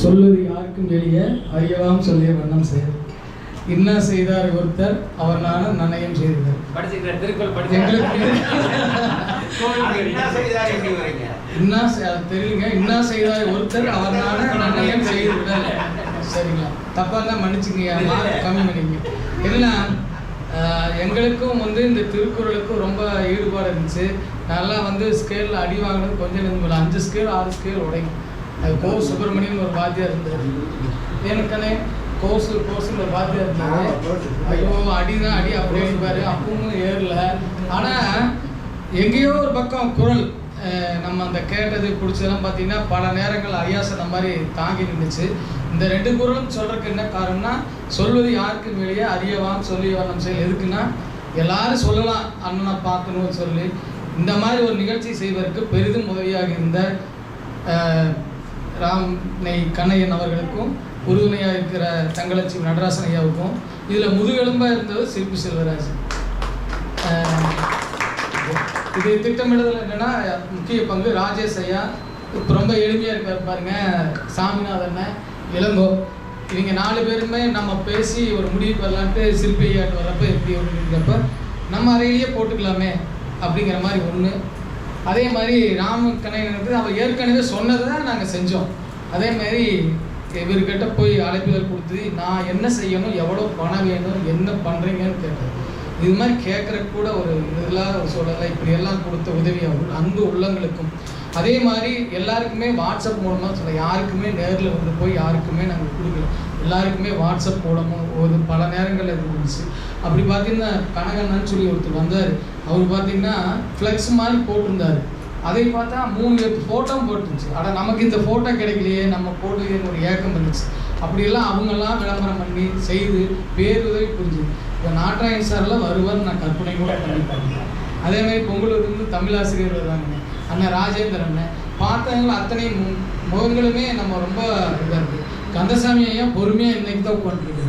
சொல்வது யாருக்கும் எளிய அறியலாம் சொல்லிய வண்ணம் செய்ய இன்னா செய்தார் ஒருத்தர் அவர் நானும் நன்னயம் செய்தார். தெரியுங்க, இன்னா செய்தார் ஒருத்தர் அவர் நானும் நன்னயம் செய்தார். சரிங்களா, தப்பா தான் மன்னிச்சுங்க, கம்மி பண்ணிங்க. என்னன்னா எங்களுக்கும் இந்த திருக்குறளுக்கும் ரொம்ப ஈடுபாடு இருந்துச்சு. நல்லா ஸ்கேலில் அடி வாங்கினது கொஞ்சம் 5 ஸ்கேல் 6 ஸ்கேல் உடையும். அது கோ சுப்பிரமணியன் ஒரு வாத்தியார் இருந்தார். எனக்கனே கோர்ஸ்னு ஒரு வாத்தியார் இருந்தாரு. ஐயோ அடிதான் அடி அப்படி அடிப்பார். அப்பவும் ஏறல. ஆனால் எங்கேயோ ஒரு பக்கம் குரல் நம்ம அந்த கேட்டது பிடிச்சதெல்லாம் பார்த்தீங்கன்னா பல நேரங்கள் ஐயா சொன்ன மாதிரி தாங்கி நின்றுச்சு. இந்த 2 குரலும் சொல்கிறதுக்கு என்ன காரணம்னா, சொல்வது யாருக்கும் வெளியே அறியவாம் சொல்லி வண்ணம் செயல். எதுக்குன்னா எல்லாரும் சொல்லலாம் அண்ணனை பார்க்கணும்னு சொல்லி இந்த மாதிரி ஒரு நிகழ்ச்சி செய்வதற்கு பெரிதும் உதவியாக இருந்த ராம்னை கண்ணையன் அவர்களுக்கும் உறுதுணையாக இருக்கிற தங்கலட்சுமி நடராசன் ஐயாவுக்கும் இதில் முதுகெலும்பாக இருந்தது சிற்பி செல்வராஜ். இது திட்டமிடுதல் என்னென்னா முக்கிய பங்கு ராஜேஷ் ஐயா. இப்போ ரொம்ப எளிமையாக இருக்கார் பாருங்க. சாமிநாதன், இளங்கோ, இவங்க 4 பேருமே நம்ம பேசி ஒரு முடிவுக்கு வரலான்ட்டு சிற்பி ஐயாட்டு வர்றப்ப எப்படி இருக்கிறப்ப நம்ம அறையிலேயே போட்டுக்கலாமே அப்படிங்கிற மாதிரி ஒன்று. அதே மாதிரி ராமக்கண்ணன் அவர் ஏற்கனவே சொன்னதை தான் நாங்கள் செஞ்சோம். அதே மாதிரி இவர்கிட்ட போய் அழைப்புதல் கொடுத்து நான் என்ன செய்யணும், எவ்வளோ பணம் வேணும், என்ன பண்ணுறீங்கன்னு கேட்டேன். இது மாதிரி கேட்குற கூட ஒரு இதெல்லாம் சொல்லலை. இப்படியெல்லாம் கொடுத்த உதவியாகும் அன்பு உள்ளங்களுக்கும். அதே மாதிரி எல்லாருக்குமே வாட்ஸ்அப் மூலமாக சொல்ல, யாருக்குமே நேரில் போய் யாருக்குமே நாங்கள் கொடுக்கல. எல்லாருக்குமே வாட்ஸ்அப் மூலமாக ஒரு பல நேரங்கள் அது இருந்துச்சு. அப்படி பார்த்தீங்கன்னா கனகண்ணன்னு சொல்லி ஒருத்தர் வந்தார். அவர் பார்த்தீங்கன்னா ஃப்ளெக்ஸ் மாதிரி போட்டிருந்தார். அதை பார்த்தா 3 ஃபோட்டோவும் போட்டுருந்துச்சு. ஆனால் நமக்கு இந்த ஃபோட்டோ கிடைக்கலையே, நம்ம போட்டுன்னு ஒரு ஏக்கம் இருந்துச்சு. அப்படியெல்லாம் அவங்கெல்லாம் விளம்பரம் பண்ணி செய்து பேருதவி புரிஞ்சுது. இப்போ நாட்டாயன் சார்லாம் வருவார்னு நான் கற்பனை கூட பண்ணிப்பேன். அதேமாதிரி பொங்கலூர்லேருந்து தமிழாசிரியர் வருவாங்க, அண்ணன் ராஜேந்திரன் அண்ணன். பார்த்தவங்க அத்தனை முகங்களுமே நம்ம ரொம்ப இதாக இருக்குது. கந்தசாமி ஐயா பொறுமையாக இன்னைக்கு தான் உட்காந்துருக்கு.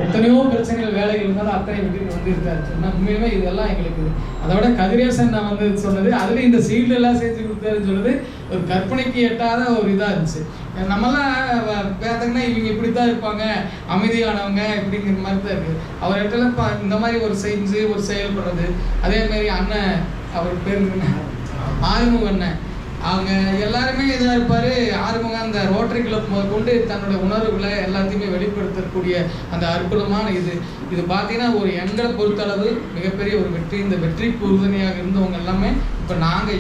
எத்தனையோ பிரச்சனைகள் வேலைகள் இருந்தாலும் அத்தனை வீட்டுக்கு இருக்காரு. சொன்னால் உண்மையுமே இதெல்லாம் எங்களுக்கு அதோட கதிரேசன் நான் சொன்னது, அதில் இந்த சீல்டு எல்லாம் சேர்த்து கொடுத்தாருன்னு சொல்லுது ஒரு கற்பனைக்கு எட்டாத ஒரு இதாக இருந்துச்சு. நம்மலாம் பார்த்தீங்கன்னா இவங்க இப்படி தான் இருப்பாங்க, அமைதியானவங்க இப்படிங்கிற மாதிரி தான் இருக்குது. அவர்கிட்ட இந்த மாதிரி ஒரு செஞ்சு ஒரு செயல்படுறது. அதே மாதிரி அண்ணன், அவர் பேர் ஆறுமுக அண்ணன், அவங்க எல்லாருமே இதாக இருப்பார். ஆறுமுக அந்த ரோட்டரி கிளப் கொண்டு தன்னோட உணர்வுகளை எல்லாத்தையுமே வெளிப்படுத்தக்கூடிய அந்த அற்புதமான இது பார்த்தீங்கன்னா ஒரு எங்களை பொறுத்தளவு மிகப்பெரிய ஒரு வெற்றி. இந்த வெற்றிக்கு உறுதுணையாக இருந்தவங்க எல்லாமே இப்போ நாங்கள்